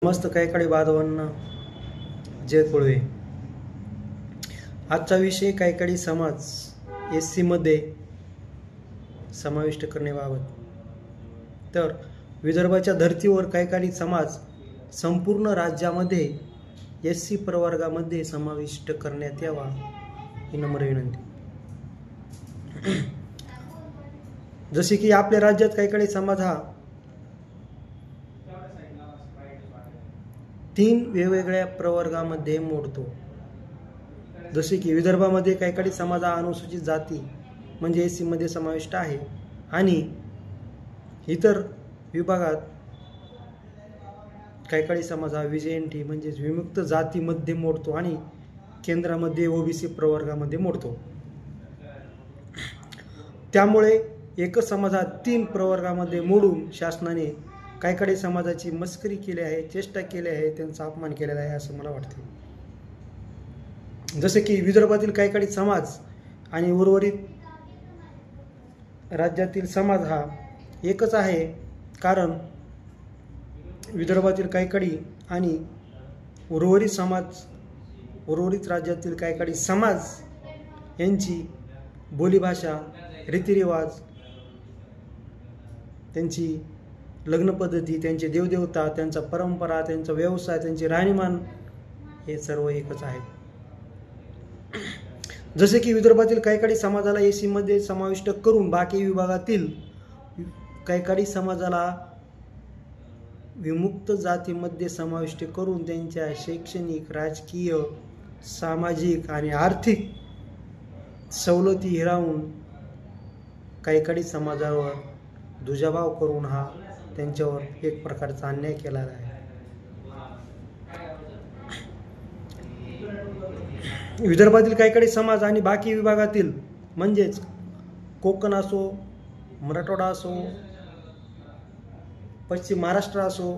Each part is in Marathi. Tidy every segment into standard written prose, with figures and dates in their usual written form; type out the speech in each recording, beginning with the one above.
मस्त कैकाडी बांधवांना जय कोळवे। आजचा विषय कैकाडी समाज एससी मध्ये समाविष्ट करण्याबाबत। तर विदर्भाच्या धर्तीवर कैकाडी समाज संपूर्ण राज्यामध्ये एससी प्रवर्गामध्ये समाविष्ट करण्यात यावा ही नम्र विनंती। जसे की आपल्या राज्यात कैकाडी समाज हा 3 वेगवेगळ्या प्रवर्गामध्ये मोडतो। जसे की विदर्भामध्ये कैकाडी समाज हा अनुसूचित जाती म्हणजे एससी मध्ये समाविष्ट आहे आणि इतर विभागात कैकाडी समाज हा व्हीजेएनटी म्हणजे विमुक्त जातीमध्ये मोडतो आणि केंद्रामध्ये ओबीसी प्रवर्गामध्ये मोडतो। त्यामुळे एकच समाज हा 3 प्रवर्गामध्ये मोडून शासनाने कैकाडी समाजाची मस्करी केली आहे, चेष्टा केली आहे, त्यांचा अपमान केलेला आहे असं मला वाटते। जसे की विदर्भातील कैकाडी समाज आणि उर्वरित राज्यातील समाज हा एकच आहे, कारण विदर्भातील कैकाडी आणि उर्वरित राज्यातील कैकाडी समाज यांची बोलीभाषा, रीतिरिवाज, त्यांची लग्न पद्धती, त्यांचे देवदेवता, त्यांचा परंपरा, त्यांचा व्यवसाय, त्यांचे राहणीमान हे सर्व एकच आहे। जसे की विदर्भातील कैकाडी समाजाला एससी मध्ये समाविष्ट करून बाकी विभागातील कैकाडी समाजाला विमुक्त जातीमध्ये समाविष्ट करून त्यांच्या शैक्षणिक, राजकीय, सामाजिक आणि आर्थिक सवलती हिरावून कैकाडी समाजावर दुजाभाव करून हा त्यांच्यावर एक प्रकारचा अन्याय केला आहे। विदर्भातील कैकाडी समाज आणि बाकी विभागातील म्हणजेच कोकण असो, मराठवाडा असो, पश्चिम महाराष्ट्र असो,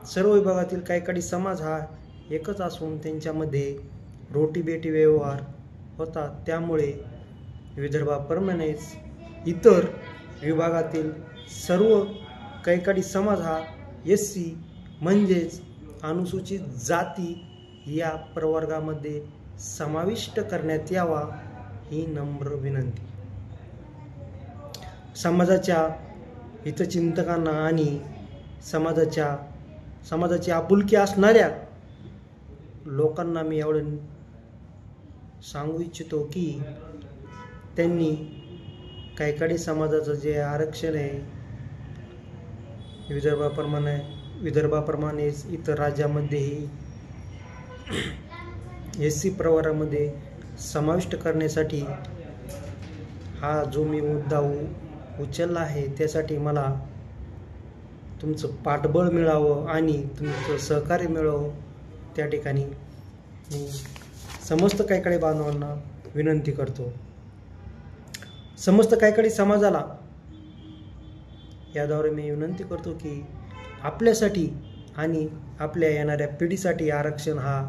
सर्व विभागातील कैकाडी समाज हा एकच असून त्यांच्यामध्ये रोटीबेटी व्यवहार होतात। त्यामुळे विदर्भाप्रमाणेच इतर विभागातील सर्व कैकाडी समाज हा एससी म्हणजेच अनुसूचित जाती या प्रवर्गामध्ये समाविष्ट करण्यात यावा ही नम्र विनंती। समाजाच्या हितचिंतकांना आणि समाजाची आपुलकी असणाऱ्या लोकांना मी एवढं सांगू इच्छितो की त्यांनी कैकाडी समाजाचं जे आरक्षण आहे विदर्भाप्रमाणेच इतर राज्यामध्येही एससी प्रवर्गामध्ये समाविष्ट करण्यासाठी हा जो मी मुद्दा उचलला आहे त्यासाठी मला तुमचं पाठबळ मिळावं आणि तुमचं सहकार्य मिळावं त्या ठिकाणी मी समस्त कैकाडी बांधवांना विनंती करतो। समस्त कैकाडी समाजाला याद्वारे मी विनंती करतो की आपल्यासाठी आणि आपल्या येणाऱ्या पिढीसाठी आरक्षण हा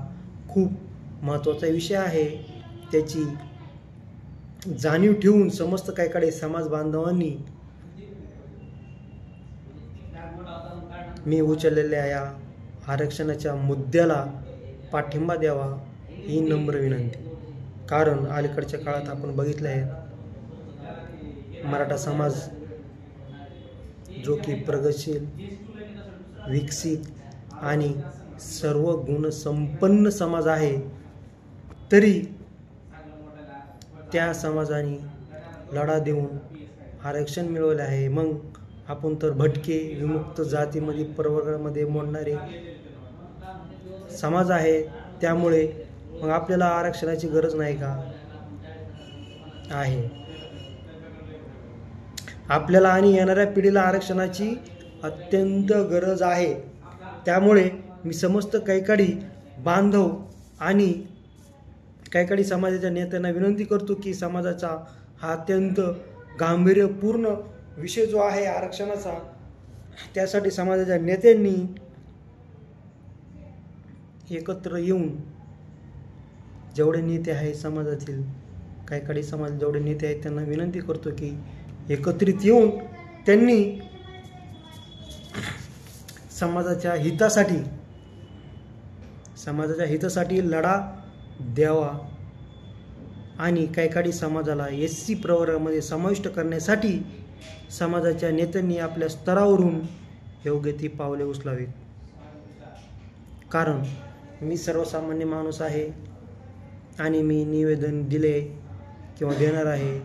खूप महत्त्वाचा विषय आहे। त्याची जाणीव ठेवून समस्त कैकाडी समाज बांधवांनी मी उचललेल्या या आरक्षणाच्या मुद्द्याला पाठिंबा द्यावा ही नम्र विनंती। कारण अलीकडच्या काळात आपण बघितले आहे मराठा समाज जो की प्रगतशील, विकसित आणि सर्व गुणसंपन्न समाज आहे, तरी त्या समाजाने लढा देऊन आरक्षण मिळवले आहे। मग आपण तर भटके, विमुक्त जातीमध्ये प्रवर्गामध्ये मोडणारे समाज आहे, त्यामुळे मग आपल्याला आरक्षणाची गरज नाही का? आहे। आपल्याला आणि येणाऱ्या पिढीला आरक्षणाची अत्यंत गरज आहे। त्यामुळे मी समस्त कैकाडी बांधव आणि कैकाडी समाजाच्या नेत्यांना विनंती करतो की समाजाचा हा अत्यंत गांभीर्यपूर्ण विषय जो आहे आरक्षणाचा, त्यासाठी समाजाच्या नेत्यांनी एकत्र येऊन जेवढे नेते आहेत समाजातील कैकाडी समाज जेवढे नेते आहेत त्यांना विनंती करतो की एकत्रित येऊन त्यांनी समाजाच्या हितासाठी लढा द्यावा आणि कैकाडी समाजाला SC प्रवर्गामध्ये समाविष्ट करण्यासाठी समाजाच्या नेत्यांनी आपल्या स्तरावरून योग्य ती पावले उचलावीत. कारण मी सर्वसामान्य माणूस आहे आणि मी निवेदन दिले किंवा देणार आहे,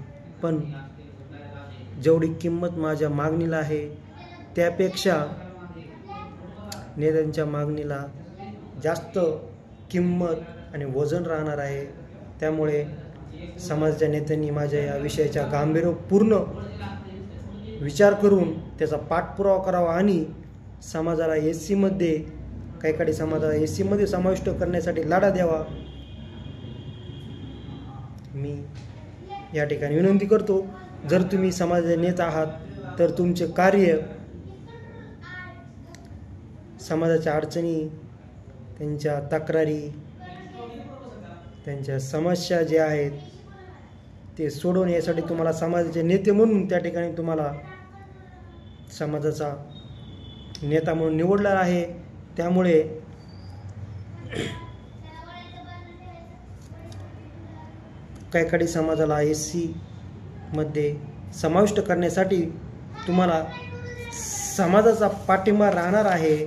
पण जेवढी किंमत माझ्या मागणीला आहे त्यापेक्षा नेत्यांच्या मागणीला जास्त किंमत आणि वजन राहणार आहे. त्यामुळे समाजाच्या नेत्यांनी माझ्या या विषयाच्या गांभीर्यपूर्ण विचार करून त्याचा पाठपुरावा करावा आणि समाजाला कैकाडी समाजाला SC मध्ये समाविष्ट करण्यासाठी लढा द्यावा. मी या ठिकाणी विनंती करतो, जर तुम्ही समाजाचे नेते आहात तर तुमचे कार्य समाजाच्या अडचणी, त्यांच्या तक्रारी, त्यांच्या समस्या ज्या आहेत ते सोडवण्यासाठी तुम्हाला समाजाचे नेते म्हणून त्या ठिकाणी तुम्हाला समाजाचा नेता म्हणून निवडला आहे. त्यामुळे कैकाडी समाजाला SC मध्ये समाविष्ट करण्यासाठी तुम्हाला समाजाचा पाठिंबा राहणार आहे.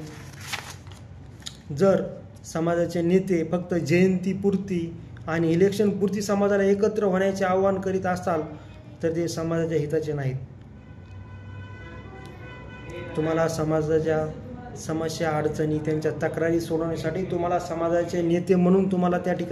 जर समाजाचे नेते फक्त जयंतीपुरती आणि इलेक्शनपुरती समाजाला एकत्र होण्याचे आवाहन करीत असाल तर ते समाजाच्या हिताचे नाहीत. तुम्हाला समाजाच्या समस्या, अडचणी, त्यांच्या तक्रारी सोडवण्यासाठी तुम्हाला समाजाचे नेते म्हणून तुम्हाला त्या ठिकाणी